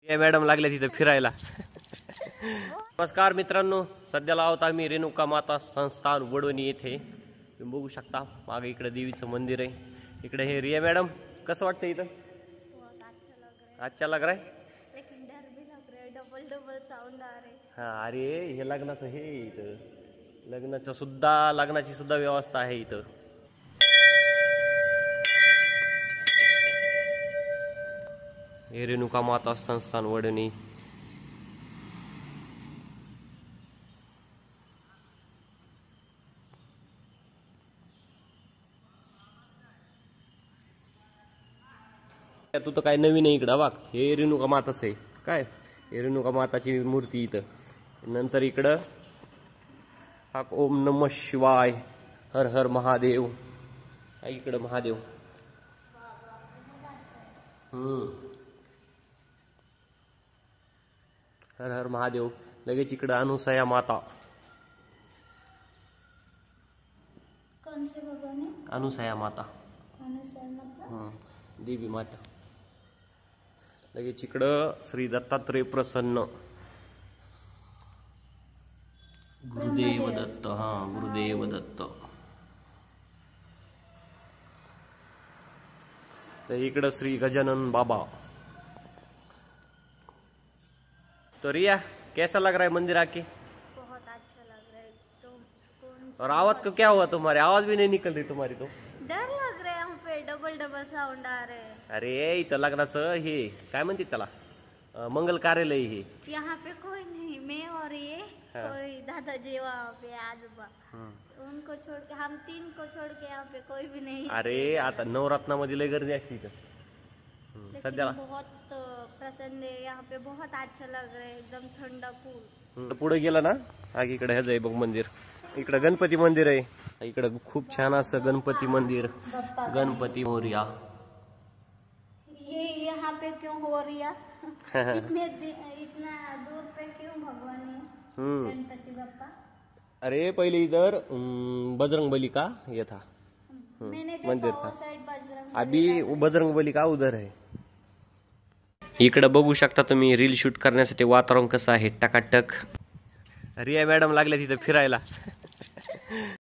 या मॅडम लागल्या तिथं फिरायला. नमस्कार मित्रांनो, सध्याला आहोत आम्ही रेणुका माता संस्थान वडवणी येथे. तुम्ही बघू शकता मागे इकडे देवीचं मंदिर आहे. इकडे हे रिया मॅडम, कसं वाटतं इथं? अच्छा लग रहा है, लेकिन डर भी लग रहा है. डबल डबल साउंड आ रहे. हा. अरे हे लग्नाचं हे इथं लग्नाची सुद्धा व्यवस्था आहे इथं. हे रेणुका माता संस्थान वडवणी. तू तर काय नवीन आहे इकडं. बघ हे रेणुका माताच आहे काय. हे रेणुका माताची मूर्ती इथं. नंतर इकडं हा ओम नमः शिवाय, हर हर महादेव. इकडं महादेव. हर हर महादेव. लगेच इकडं अनुसया माता. कौन से भगवान है? अनुसया माता. अनुसार मतलब देवी माता. लगेच इकडं श्री दत्तात्रय प्रसन्न. गुरुदेव दत्त. हा गुरुदेव दत्त. इकडं श्री गजानन बाबा. तो रिया, कैसा लग रहा है मंदिर आके? बहुत अच्छा लग रहा है. तो कौन और आवाज को क्या हुआ तुम्हारे? आवाज भी नहीं निकल रही तुम्हारी तो. डर लग रहा है. यहाँ पे डबल डबल साउंड आ रहे हैं. अरे इथं लग्नाचं हे काय म्हणते त्याला, मंगल कार्यालय हे. यहाँ पे कोई नहीं, मैं और ये कोई दादाजी वहाँ पे आजोबा. उनको छोड़ के, हम तीन को छोड़ के यहाँ पे कोई भी नहीं. अरे आता नवरात्रामध्ये लय गर्दी असते इथं सध्याला. बहुत प्रसन्न है यहाँ पे. बहुत अच्छा लग रहा है. एकदम ठंडा कूल. पुढे गेला ना, आगे इकडे ह्याच आहे बघ मंदिर. इकडे गणपती मंदिर आहे. इकडे खूप छान असं गणपती मंदिर. गणपती मोरया. ये यहाँ पे क्यों हो रही है? इतना दूर पे क्यों भगवान है गणपति बप्पा? अरे पहिले इधर बजरंग बली का ये था. मैंने मंदिर देखा था. वो साइड बजरंग. अभी बजरंग बली का उधर आहे. इकडे बघू शकता तुम्ही रील शूट करण्यासाठी वातावरण कसं आहे टकाटक. रिया मॅडम लागल्या तिथं फिरायला.